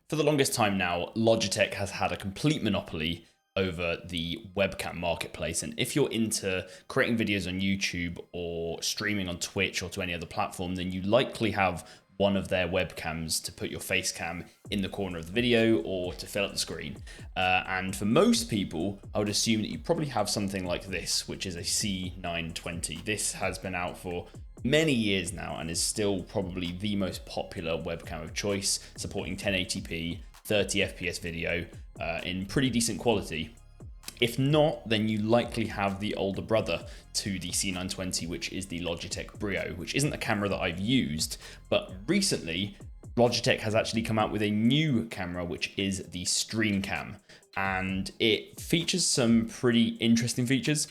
For the longest time now, Logitech has had a complete monopoly over the webcam marketplace. And if you're into creating videos on YouTube or streaming on Twitch or to any other platform, then you likely have one of their webcams to put your face cam in the corner of the video or to fill up the screen. And for most people, I would assume that you probably have something like this, which is a C920. This has been out for many years now and is still probably the most popular webcam of choice, supporting 1080p, 30 FPS video in pretty decent quality. If not, then you likely have the older brother to the C920, which is the Logitech Brio, which isn't a camera that I've used, but recently Logitech has actually come out with a new camera, which is the StreamCam, and it features some pretty interesting features,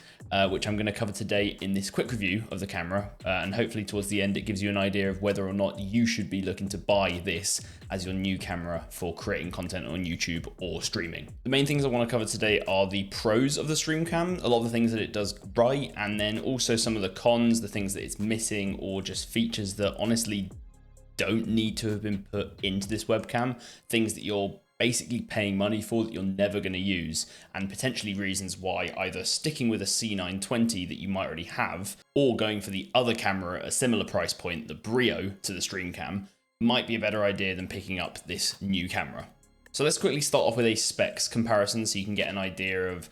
which I'm going to cover today in this quick review of the camera, and hopefully towards the end it gives you an idea of whether or not you should be looking to buy this as your new camera for creating content on YouTube or streaming. The main things I want to cover today are the pros of the StreamCam, a lot of the things that it does right, and then also some of the cons, the things that it's missing, or just features that honestly don't need to have been put into this webcam, things that you're basically paying money for that you're never going to use, and potentially reasons why either sticking with a C920 that you might already have or going for the other camera at a similar price point, the Brio to the StreamCam, might be a better idea than picking up this new camera. So let's quickly start off with a specs comparison so you can get an idea of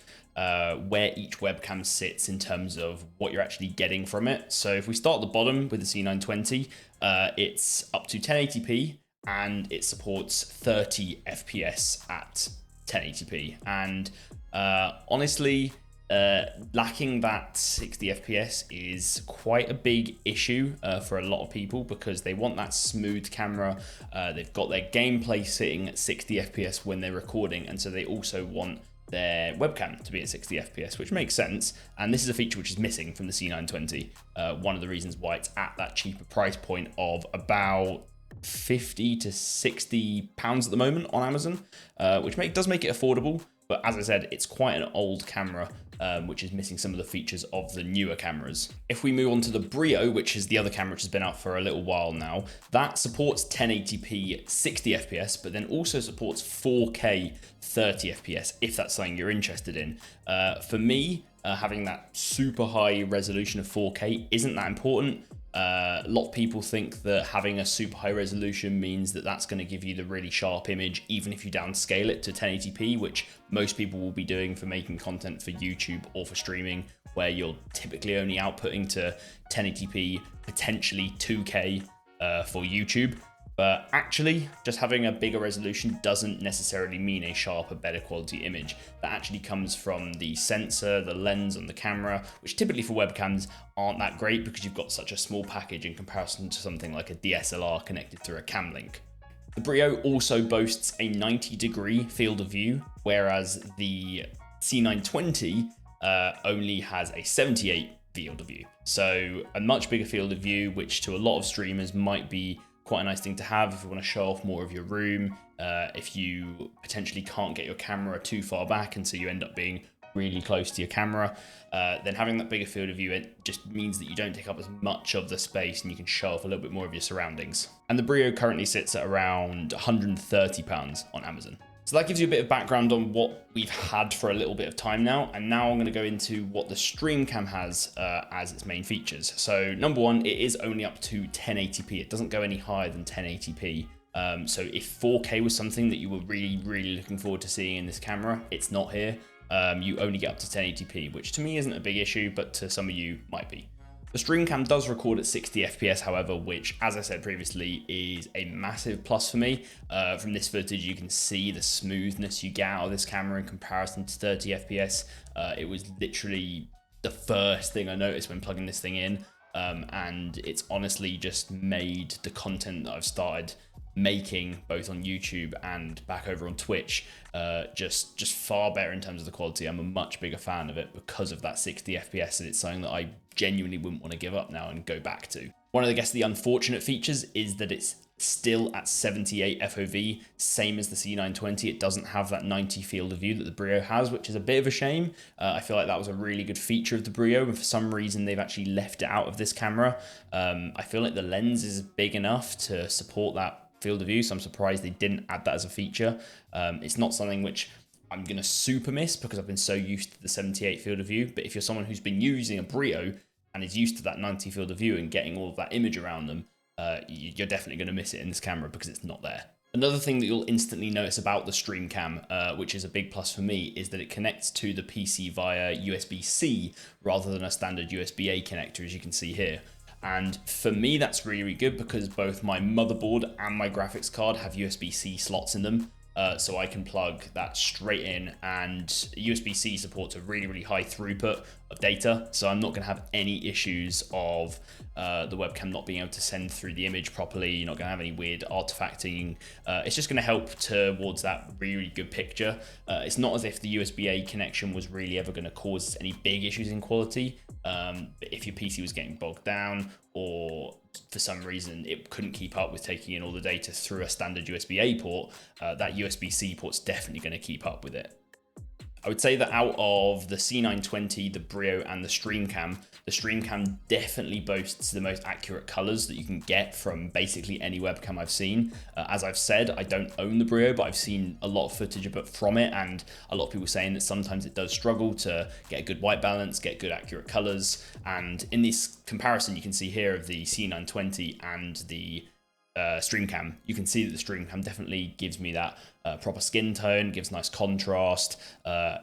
where each webcam sits in terms of what you're actually getting from it. So if we start at the bottom with the C920, it's up to 1080p and it supports 30 FPS at 1080p. And honestly, lacking that 60 FPS is quite a big issue for a lot of people because they want that smooth camera. They've got their gameplay sitting at 60 FPS when they're recording, and so they also want their webcam to be at 60 FPS, which makes sense. And this is a feature which is missing from the C920. One of the reasons why it's at that cheaper price point of about 50 to 60 pounds at the moment on Amazon, which does make it affordable. But as I said, it's quite an old camera, which is missing some of the features of the newer cameras. If we move on to the Brio, which is the other camera which has been out for a little while now, that supports 1080p 60 FPS, but then also supports 4K 30 FPS, if that's something you're interested in. For me, having that super high resolution of 4K isn't that important. A lot of people think that having a super high resolution means that that's going to give you the really sharp image, even if you downscale it to 1080p, which most people will be doing for making content for YouTube or for streaming, where you're typically only outputting to 1080p, potentially 2K for YouTube. But actually, just having a bigger resolution doesn't necessarily mean a sharper, better quality image. That actually comes from the sensor, the lens on the camera, which typically for webcams aren't that great because you've got such a small package in comparison to something like a DSLR connected through a cam link. The Brio also boasts a 90-degree field of view, whereas the C920 only has a 78 field of view. So a much bigger field of view, which to a lot of streamers might be quite a nice thing to have if you want to show off more of your room, if you potentially can't get your camera too far back and so you end up being really close to your camera, then having that bigger field of view, it just means that you don't take up as much of the space and you can show off a little bit more of your surroundings. And the Brio currently sits at around £130 on Amazon. So that gives you a bit of background on what we've had for a little bit of time now. And now I'm going to go into what the StreamCam has as its main features. So number one, it is only up to 1080p. It doesn't go any higher than 1080p. So if 4K was something that you were really looking forward to seeing in this camera, it's not here. You only get up to 1080p, which to me isn't a big issue, but to some of you might be. The StreamCam does record at 60 FPS, however, which, as I said previously, is a massive plus for me. From this footage, you can see the smoothness you get out of this camera in comparison to 30 FPS. It was literally the first thing I noticed when plugging this thing in, and it's honestly just made the content that I've started making both on YouTube and back over on Twitch just far better in terms of the quality. I'm a much bigger fan of it because of that 60 FPS, and it's something that I genuinely wouldn't want to give up now and go back to. One of the unfortunate features is that it's still at 78 FOV, same as the C920. It doesn't have that 90 field of view that the Brio has, which is a bit of a shame. I feel like that was a really good feature of the Brio, and for some reason they've actually left it out of this camera. I feel like the lens is big enough to support that field of view, so I'm surprised they didn't add that as a feature. It's not something which I'm going to super miss because I've been so used to the 78 field of view, but if you're someone who's been using a Brio and is used to that 90 field of view and getting all of that image around them, you're definitely going to miss it in this camera because it's not there. Another thing that you'll instantly notice about the StreamCam, which is a big plus for me, is that it connects to the PC via USB-C rather than a standard USB-A connector, as you can see here. And for me, that's really, really good because both my motherboard and my graphics card have USB-C slots in them. So I can plug that straight in, and USB-C supports a really, really high throughput of data. So I'm not going to have any issues of the webcam not being able to send through the image properly. You're not going to have any weird artifacting. It's just going to help towards that really, really good picture. It's not as if the USB-A connection was really ever going to cause any big issues in quality. But if your PC was getting bogged down or for some reason it couldn't keep up with taking in all the data through a standard USB-A port, that USB-C port's definitely going to keep up with it. I would say that out of the C920, the Brio and the StreamCam definitely boasts the most accurate colors that you can get from basically any webcam I've seen. As I've said, I don't own the Brio, but I've seen a lot of footage from it, and a lot of people saying that sometimes it does struggle to get a good white balance, get good accurate colors. And in this comparison, you can see here of the C920 and the StreamCam, you can see that the StreamCam definitely gives me that proper skin tone, gives nice contrast,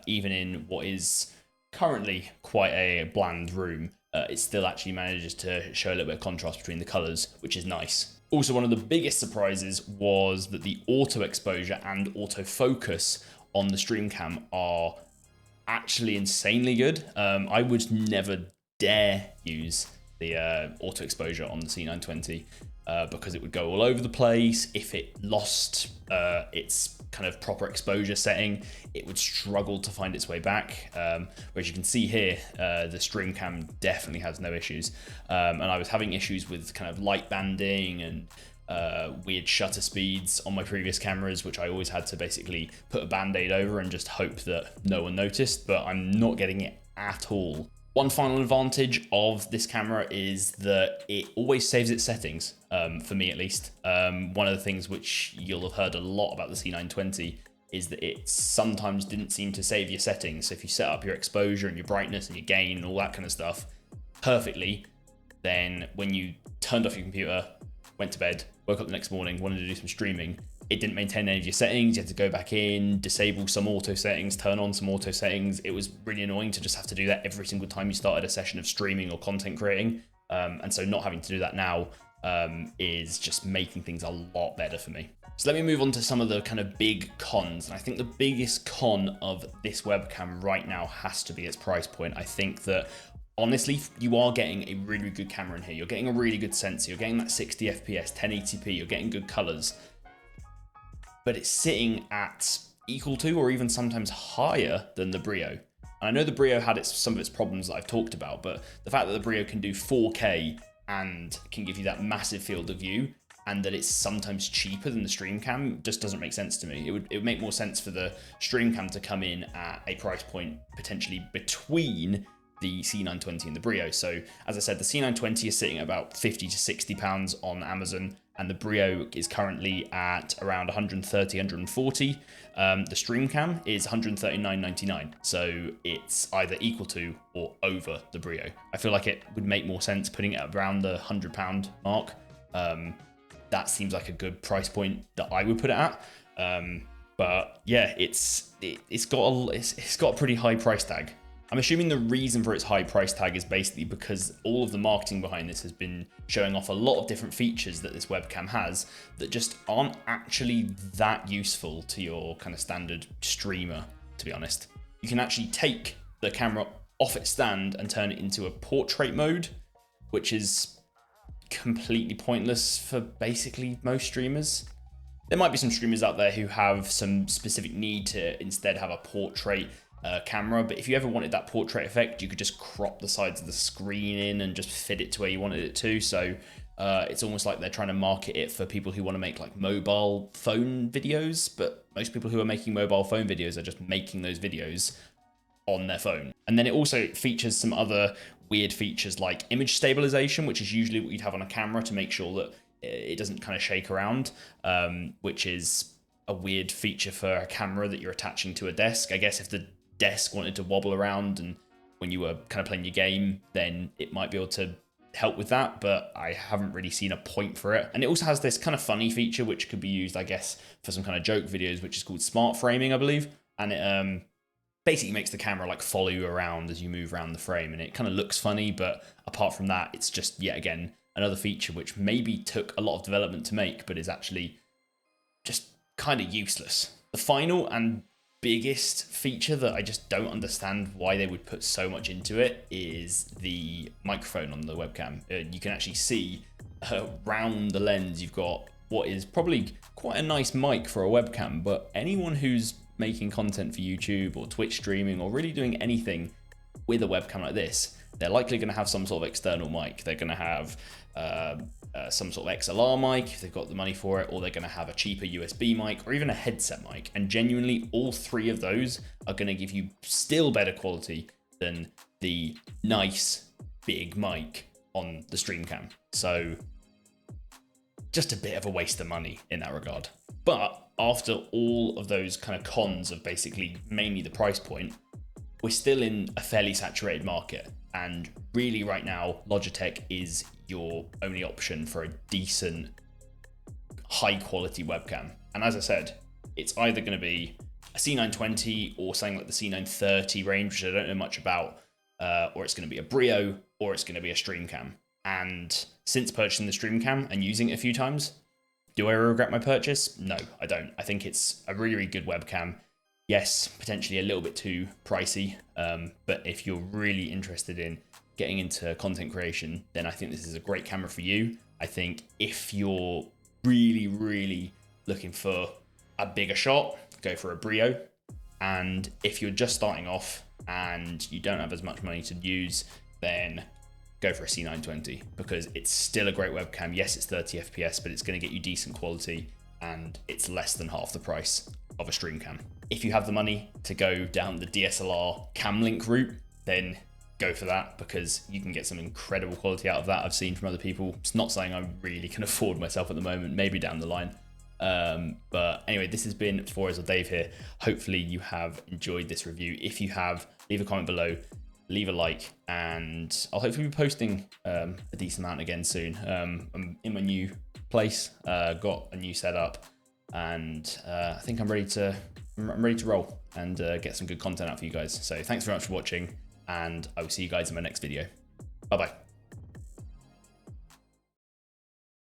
even in what is currently quite a bland room. It still actually manages to show a little bit of contrast between the colors, which is nice. Also, one of the biggest surprises was that the auto exposure and autofocus on the StreamCam are actually insanely good. I would never dare use the auto exposure on the C920 because it would go all over the place. If it lost its kind of proper exposure setting, it would struggle to find its way back. Whereas you can see here, the StreamCam definitely has no issues. And I was having issues with kind of light banding and weird shutter speeds on my previous cameras, which I always had to basically put a band-aid over and just hope that no one noticed, but I'm not getting it at all. One final advantage of this camera is that it always saves its settings, for me at least. One of the things which you'll have heard a lot about the C920 is that it sometimes didn't seem to save your settings. So if you set up your exposure and your brightness and your gain and all that kind of stuff perfectly, then when you turned off your computer, went to bed, woke up the next morning, wanted to do some streaming, it didn't maintain any of your settings. You had to go back in, disable some auto settings, turn on some auto settings. It was really annoying to just have to do that every single time you started a session of streaming or content creating. And so not having to do that now is just making things a lot better for me. So let me move on to some of the kind of big cons. And I think the biggest con of this webcam right now has to be its price point. I think that honestly, you are getting a really good camera in here. You're getting a really good sensor. You're getting that 60 FPS, 1080p. You're getting good colors. But it's sitting at equal to or even sometimes higher than the Brio. And I know the Brio had some of its problems that I've talked about, but the fact that the Brio can do 4K and can give you that massive field of view, and that it's sometimes cheaper than the StreamCam just doesn't make sense to me. It would make more sense for the StreamCam to come in at a price point potentially between the C920 and the Brio. So as I said, the C920 is sitting at about 50 to 60 pounds on Amazon, and the Brio is currently at around 130, 140. The StreamCam is 139.99. So it's either equal to or over the Brio. I feel like it would make more sense putting it around the £100 mark. That seems like a good price point that I would put it at. But yeah, it's got a pretty high price tag. I'm assuming the reason for its high price tag is basically because all of the marketing behind this has been showing off a lot of different features that this webcam has that just aren't actually that useful to your kind of standard streamer, to be honest. You can actually take the camera off its stand and turn it into a portrait mode, which is completely pointless for basically most streamers. There might be some streamers out there who have some specific need to instead have a portrait camera, but if you ever wanted that portrait effect, you could just crop the sides of the screen in and just fit it to where you wanted it to. So it's almost like they're trying to market it for people who want to make like mobile phone videos, but most people who are making mobile phone videos are just making those videos on their phone. And then it also features some other weird features like image stabilization, which is usually what you'd have on a camera to make sure that it doesn't kind of shake around, which is a weird feature for a camera that you're attaching to a desk. I guess if the desk wanted to wobble around and when you were kind of playing your game, then it might be able to help with that, but I haven't really seen a point for it. And it also has this kind of funny feature which could be used, I guess, for some kind of joke videos, which is called smart framing, I believe. And it basically makes the camera like follow you around as you move around the frame, and it kind of looks funny, but apart from that, it's just yet again another feature which maybe took a lot of development to make, but is actually just kind of useless. The final and biggest feature that I just don't understand why they would put so much into it is the microphone on the webcam. You can actually see around the lens you've got what is probably quite a nice mic for a webcam, but anyone who's making content for YouTube or Twitch streaming or really doing anything with a webcam like this, they're likely going to have some sort of external mic. They're going to have some sort of XLR mic if they've got the money for it, or they're going to have a cheaper USB mic or even a headset mic. And genuinely, all three of those are going to give you still better quality than the nice big mic on the StreamCam. So just a bit of a waste of money in that regard. But after all of those kind of cons of basically mainly the price point, we're still in a fairly saturated market. And really right now, Logitech is your only option for a decent, high quality webcam. And as I said, it's either going to be a C920 or something like the C930 range, which I don't know much about, or it's going to be a Brio, or it's going to be a StreamCam. And since purchasing the StreamCam and using it a few times, do I regret my purchase? No, I don't. I think it's a really, really good webcam. Yes, potentially a little bit too pricey, but if you're really interested in getting into content creation, then I think this is a great camera for you. I think if you're really, really looking for a bigger shot, go for a Brio. And if you're just starting off and you don't have as much money to use, then go for a C920, because it's still a great webcam. Yes, it's 30 FPS, but it's going to get you decent quality, and it's less than half the price of a StreamCam. If you have the money to go down the DSLR cam link route, then go for that, because you can get some incredible quality out of that. I've seen from other people. It's not something I really can afford myself at the moment, maybe down the line. But anyway, this has been 4 Dave here. Hopefully you have enjoyed this review. If you have, leave a comment below, leave a like, and I'll hopefully be posting a decent amount again soon. I'm in my new place, got a new setup, and I think I'm ready to roll and get some good content out for you guys. So thanks very much for watching, and I will see you guys in my next video. Bye bye.